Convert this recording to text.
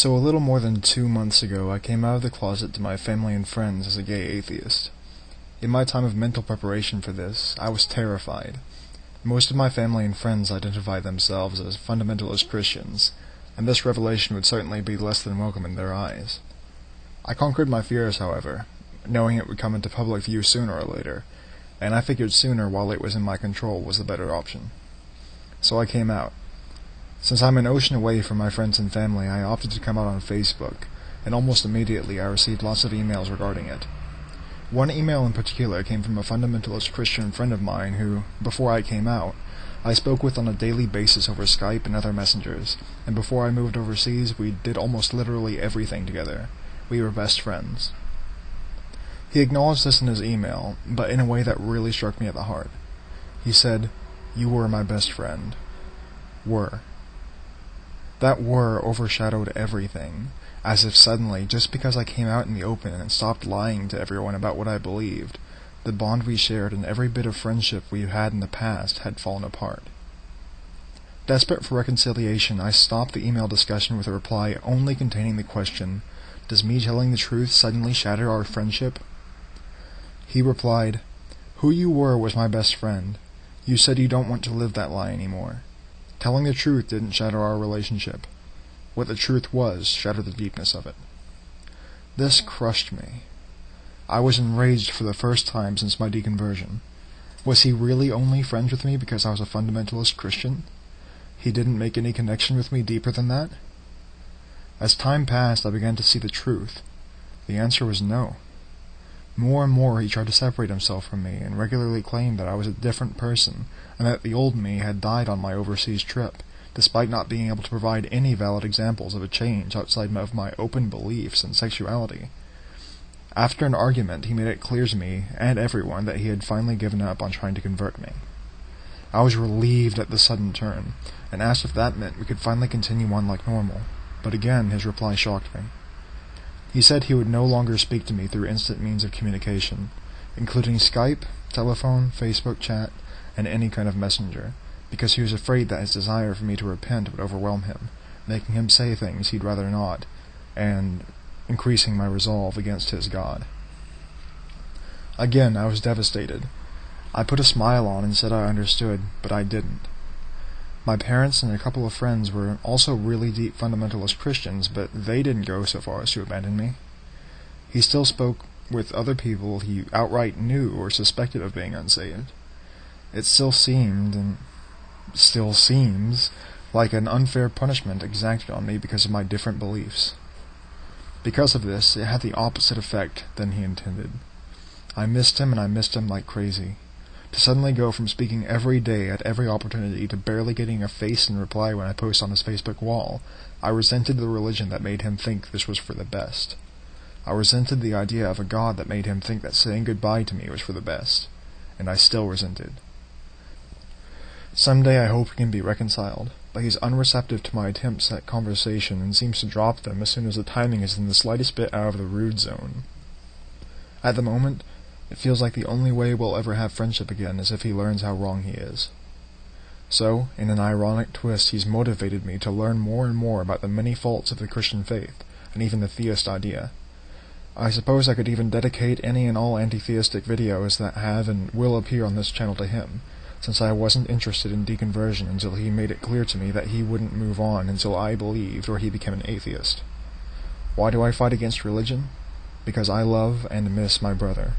So a little more than 2 months ago, I came out of the closet to my family and friends as a gay atheist. In my time of mental preparation for this, I was terrified. Most of my family and friends identify themselves as fundamentalist Christians, and this revelation would certainly be less than welcome in their eyes. I conquered my fears, however, knowing it would come into public view sooner or later, and I figured sooner while it was in my control was the better option. So I came out. Since I'm an ocean away from my friends and family, I opted to come out on Facebook, and almost immediately I received lots of emails regarding it. One email in particular came from a fundamentalist Christian friend of mine who, before I came out, I spoke with on a daily basis over Skype and other messengers, and before I moved overseas we did almost literally everything together. We were best friends. He acknowledged this in his email, but in a way that really struck me at the heart. He said, "You were my best friend." Were. That were overshadowed everything, as if suddenly, just because I came out in the open and stopped lying to everyone about what I believed, the bond we shared and every bit of friendship we had in the past had fallen apart. Desperate for reconciliation, I stopped the email discussion with a reply only containing the question, "Does me telling the truth suddenly shatter our friendship?" He replied, "Who you were was my best friend. You said you don't want to live that lie anymore. Telling the truth didn't shatter our relationship. What the truth was shattered the deepness of it." This crushed me. I was enraged for the first time since my deconversion. Was he really only friends with me because I was a fundamentalist Christian? He didn't make any connection with me deeper than that? As time passed, I began to see the truth. The answer was no. More and more he tried to separate himself from me, and regularly claimed that I was a different person, and that the old me had died on my overseas trip, despite not being able to provide any valid examples of a change outside of my open beliefs and sexuality. After an argument, he made it clear to me, and everyone, that he had finally given up on trying to convert me. I was relieved at the sudden turn, and asked if that meant we could finally continue on like normal, but again his reply shocked me. He said he would no longer speak to me through instant means of communication, including Skype, telephone, Facebook chat, and any kind of messenger, because he was afraid that his desire for me to repent would overwhelm him, making him say things he'd rather not, and increasing my resolve against his God. Again, I was devastated. I put a smile on and said I understood, but I didn't. My parents and a couple of friends were also really deep fundamentalist Christians, but they didn't go so far as to abandon me. He still spoke with other people he outright knew or suspected of being unsaved. It still seemed, and still seems, like an unfair punishment exacted on me because of my different beliefs. Because of this, it had the opposite effect than he intended. I missed him, and I missed him like crazy. To suddenly go from speaking every day at every opportunity to barely getting a face in reply when I post on his Facebook wall, I resented the religion that made him think this was for the best. I resented the idea of a God that made him think that saying goodbye to me was for the best, and I still resented. Someday I hope we can be reconciled, but he's unreceptive to my attempts at conversation and seems to drop them as soon as the timing is in the slightest bit out of the rude zone. At the moment, it feels like the only way we'll ever have friendship again is if he learns how wrong he is. So, in an ironic twist, he's motivated me to learn more and more about the many faults of the Christian faith, and even the theist idea. I suppose I could even dedicate any and all anti-theistic videos that have and will appear on this channel to him, since I wasn't interested in deconversion until he made it clear to me that he wouldn't move on until I believed or he became an atheist. Why do I fight against religion? Because I love and miss my brother.